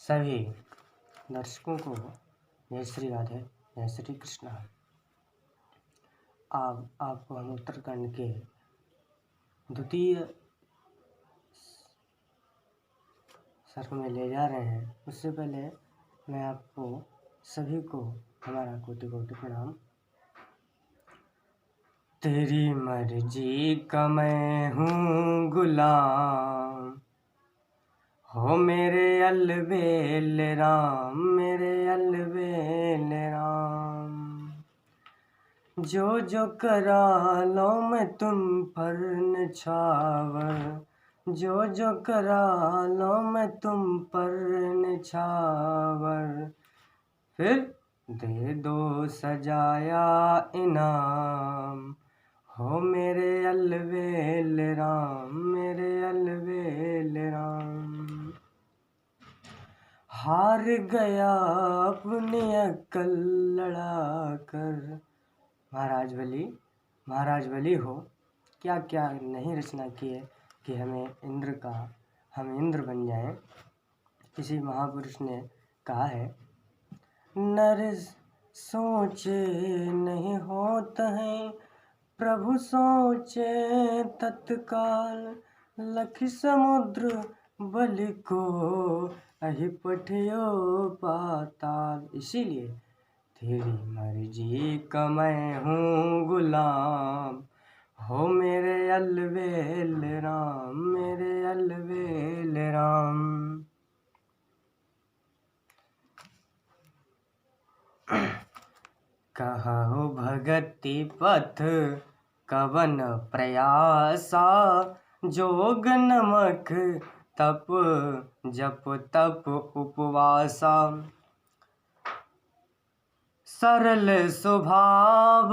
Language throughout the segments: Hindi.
सभी दर्शकों को जय श्री राधे, जय श्री कृष्णा। आपको हम उत्तराखंड के द्वितीय सर्ग में ले जा रहे हैं। उससे पहले मैं आपको सभी को हमारा कोटि कोटि प्रणाम। तेरी मर्जी का मैं हूँ गुलाम, हो मेरे अलबेल राम, मेरे अलबेल राम। जो जो करा लो मैं तुम पर निछावर, जो जो करा लो मैं तुम पर निछावर। फिर दे दो सजाया इनाम, हो मेरे अलबेल राम, मेरे अलबेल राम। हार गया अपनी अक्ल लड़ा कर, महाराज बली हो। क्या क्या नहीं रचना की है कि हम इंद्र बन जाएं। किसी महापुरुष ने कहा है, नर सोचे नहीं होता है, प्रभु सोचे तत्काल। लख समुद्र बलि को अहि पठियो पाताल। इसीलिए तेरी मर्जी का मैं हूँ गुलाम, हो मेरे अलबेल राम, मेरे अलबेल राम। कहो भगति पथ कवन प्रयासा, जोग नमक तप जप तप उपवासा। सरल स्वभाव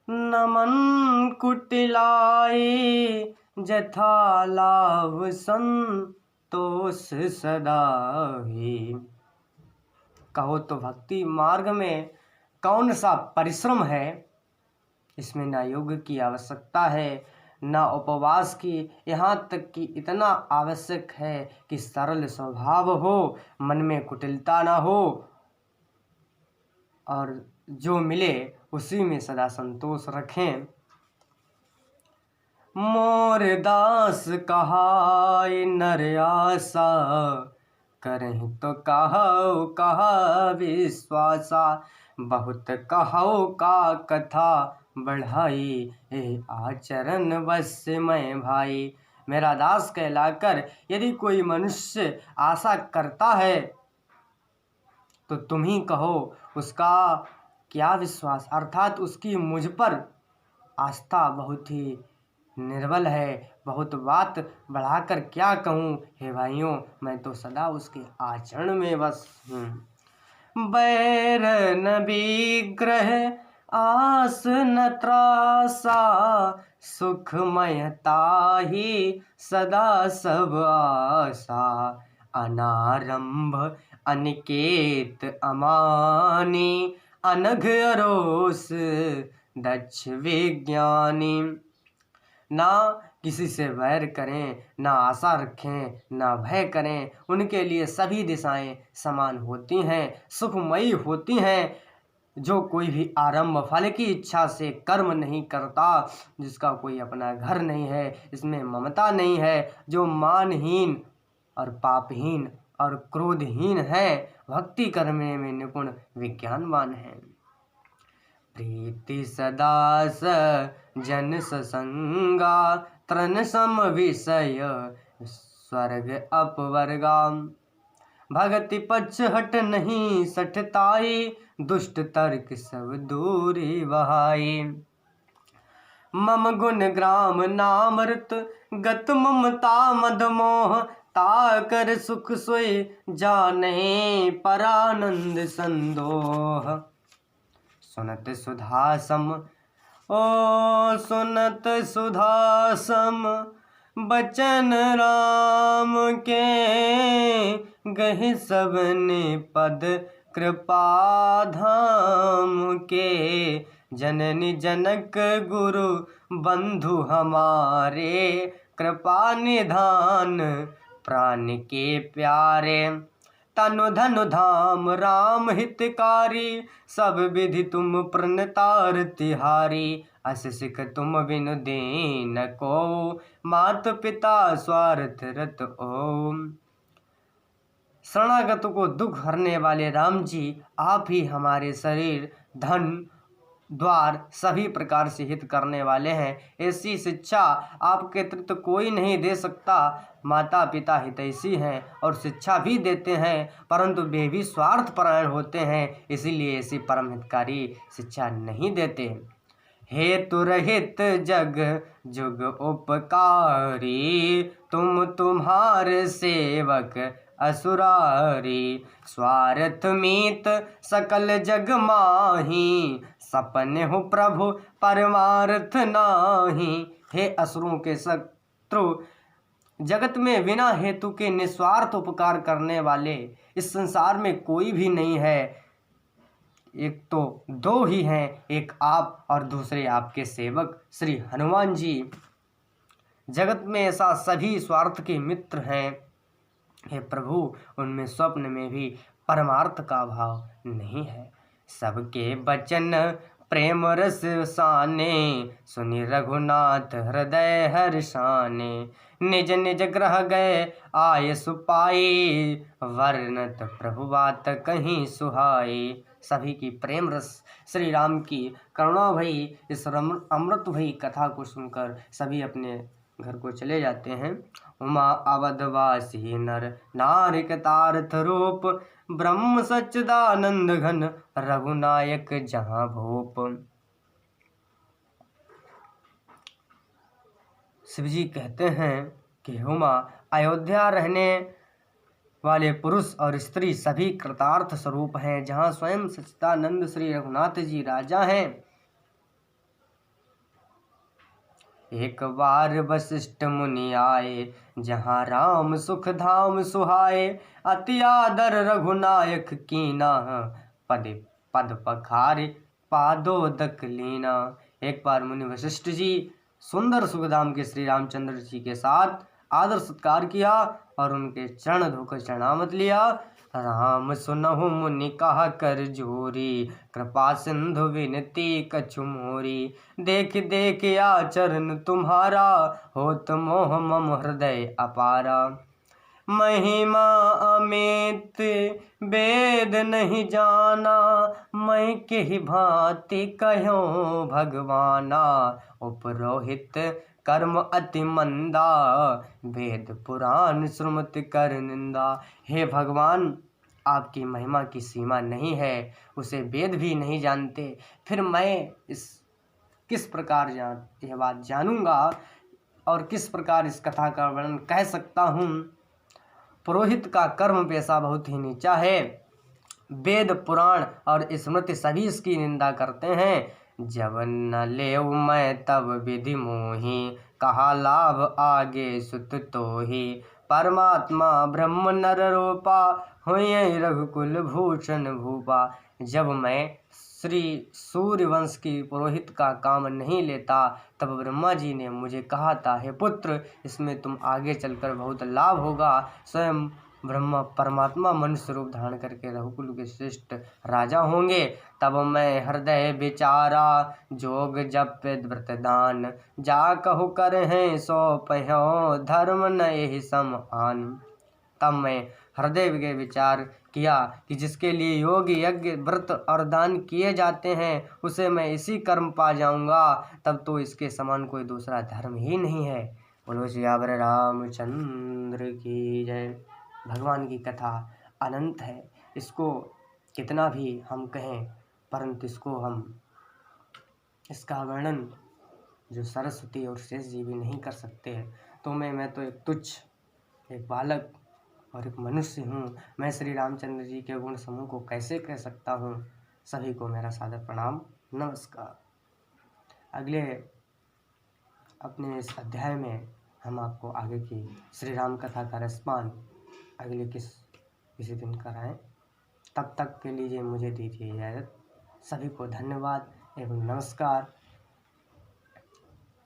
नमन कुटिलाई, जथा लाभ संतोष सदा ही। कहो तो भक्ति मार्ग में कौन सा परिश्रम है। इसमें ना योग की आवश्यकता है, ना उपवास की, यहाँ तक कि इतना आवश्यक है कि सरल स्वभाव हो, मन में कुटिलता ना हो और जो मिले उसी में सदा संतोष रखें। मोर दास कहाय नर आसा, करहि तो कहा विश्वासा। बहुत कहो का कथा बढ़ाई, ए आचरण बस मैं भाई। मेरा दास कहलाकर यदि कोई मनुष्य आशा करता है तो तुम ही कहो उसका क्या विश्वास, अर्थात उसकी मुझ पर आस्था बहुत ही निर्बल है। बहुत बात बढ़ाकर क्या कहूँ हे भाइयों, मैं तो सदा उसके आचरण में बस हूँ। बैर न विग्रह आस न त्रासा, सुखमयता ही सदा सब आशा। अनारंभ अनिकेत अमानी, अनघ अरोस दक्ष विज्ञानी। ना किसी से वैर करें, ना आशा रखें, ना भय करें। उनके लिए सभी दिशाएं समान होती हैं, सुखमयी होती हैं। जो कोई भी आरंभ फल की इच्छा से कर्म नहीं करता, जिसका कोई अपना घर नहीं है, इसमें ममता नहीं है, जो मानहीन और पापहीन और क्रोधहीन है, भक्ति करने में निपुण विज्ञानवान है। प्रीति सदा जन ससंगा, तृण सम विषय स्वर्ग अपवर्गा। भगति पक्ष हट नहीं सठताई, दुष्ट तर्क सब दूरी बहाई। मम गुण ग्राम नामृत गत ममता मद मोह, ताकर सुख सोई जाने परानंद संदोह। सुनत सुधासम सुनत सुधासम बचन राम के, गहि सबने पद कृपा धाम के। जननी जनक गुरु बंधु हमारे, कृपा निधान प्राण के प्यारे। तनु धनु धाम राम हितकारी, सब विधि तुम प्रणतार तिहारी। अस सिख तुम बिनु दीन को, मात पिता स्वार्थ रत ओम। शरणागतों को दुख हरने वाले राम जी, आप ही हमारे शरीर धन द्वार सभी प्रकार से हित करने वाले हैं। ऐसी शिक्षा आपके अतिरिक्त कोई नहीं दे सकता। माता पिता हितैषी हैं और शिक्षा भी देते हैं, परंतु वे भी स्वार्थपरायण होते हैं, इसीलिए ऐसी परम हितकारी शिक्षा नहीं देते। हेतु रहित जग जुग उपकारी, तुम तुम्हारे सेवक असुरारी। स्वार्थ मीत सकल जग माही, सपने हो प्रभु परमार्थ नाही। हे असुरों के शत्रु, जगत में बिना हेतु के निस्वार्थ उपकार करने वाले इस संसार में कोई भी नहीं है। एक तो दो ही हैं, एक आप और दूसरे आपके सेवक श्री हनुमान जी। जगत में ऐसा सभी स्वार्थ के मित्र हैं। हे प्रभु, उनमें स्वप्न में भी परमार्थ का भाव नहीं है। सबके बचन प्रेम रस साने, सुनि रघुनाथ हृदय हर्षाने। निज निज ग्रह गए आय सुपाई, वर्णत प्रभु बात कहीं सुहाई। सभी की प्रेम रस श्री राम की करुणा भई इस अमृत भई कथा को सुनकर सभी अपने घर को चले जाते हैं। उमा अवधवासी नर नारिक तारथ रूप, ब्रह्म सच्चिदानंद घन रघुनायक जहाँ भूप। शिव जी कहते हैं कि हुमा अयोध्या रहने वाले पुरुष और स्त्री सभी कृतार्थ स्वरूप हैं, जहाँ स्वयं सच्चिदानंद श्री रघुनाथ जी राजा हैं। एक बार वशिष्ठ मुनि आए, जहाँ राम सुख धाम सुहाए। अति आदर रघुनायक कीना, पद पद पखारे पादोदक लीना। एक बार मुनि वशिष्ठ जी सुंदर सुखधाम के श्री रामचंद्र जी के साथ आदर सत्कार किया और उनके चरण धोकर चरणामत लिया। राम सुनहु मुनि कहा कर जोरी, कृपा सिंधु विनती कछु मोरी। देख देख आचरण तुम्हारा, होत मोह मम हृदय अपारा। महिमा अमित वेद नहीं जाना, मैं के भांति कहो भगवाना। उपरोहित कर्म अति मंदा, वेद पुराण श्रुमति कर निंदा। हे भगवान, आपकी महिमा की सीमा नहीं है, उसे वेद भी नहीं जानते, फिर मैं इस किस प्रकार यह बात जानूंगा और किस प्रकार इस कथा का वर्णन कह सकता हूँ। पुरोहित का कर्म पेशा बहुत ही नीचा है। वेद पुराण और स्मृति सभी इसकी निंदा करते हैं। जब न लेव मैं तब विधि मोही, कहा लाभ आगे सुत तो ही। परमात्मा ब्रह्म नर रूपा, हुए रघुकुल भूषण भूपा। जब मैं श्री सूर्यवंश की पुरोहित का काम नहीं लेता, तब ब्रह्मा जी ने मुझे कहा था, हे पुत्र, इसमें तुम आगे चलकर बहुत लाभ होगा। स्वयं ब्रह्मा परमात्मा मनुष्य रूप धारण करके रघुकुल के श्रेष्ठ राजा होंगे। तब मैं हृदय विचारा, जोग जप व्रत दान। जा कहु कर हैं सो पहो, धर्म न समान। तब मैं हृदय के विचार किया कि जिसके लिए योग यज्ञ व्रत और दान किए जाते हैं, उसे मैं इसी कर्म पा जाऊंगा। तब तो इसके समान कोई दूसरा धर्म ही नहीं है। बोलो सियावर रामचंद्र की जय। भगवान की कथा अनंत है, इसको कितना भी हम कहें, परंतु इसका वर्णन जो सरस्वती और शेष जी भी नहीं कर सकते हैं। तो मैं तो एक तुच्छ, एक बालक और एक मनुष्य हूँ। मैं श्री रामचंद्र जी के गुण समूह को कैसे कह सकता हूँ। सभी को मेरा सादर प्रणाम, नमस्कार। अगले अपने इस अध्याय में हम आपको आगे की श्री राम कथा का रसपान अगले किसी दिन कराएं। तब तक के लिए मुझे दीजिए इजाज़त। सभी को धन्यवाद एवं नमस्कार।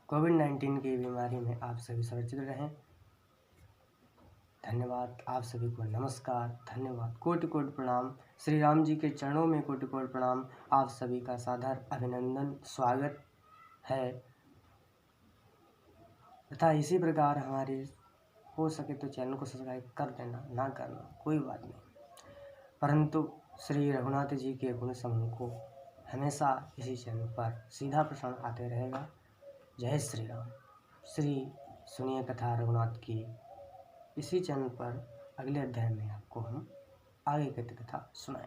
कोविड-19 की बीमारी में आप सभी सुरक्षित रहें। धन्यवाद। आप सभी को नमस्कार, धन्यवाद, कोटि कोटि प्रणाम। श्री राम जी के चरणों में कोटि कोटि प्रणाम। आप सभी का सादर अभिनंदन, स्वागत है तथा इसी प्रकार हमारे हो सके तो चैनल को सब्सक्राइब कर देना, ना करना कोई बात नहीं, परंतु श्री रघुनाथ जी के गुण समूह को हमेशा इसी चैनल पर सीधा प्रसारण आते रहेगा। जय श्री राम। श्री सुनिए कथा रघुनाथ की इसी चैनल पर अगले अध्याय में आपको हम आगे की कथा सुनाएं।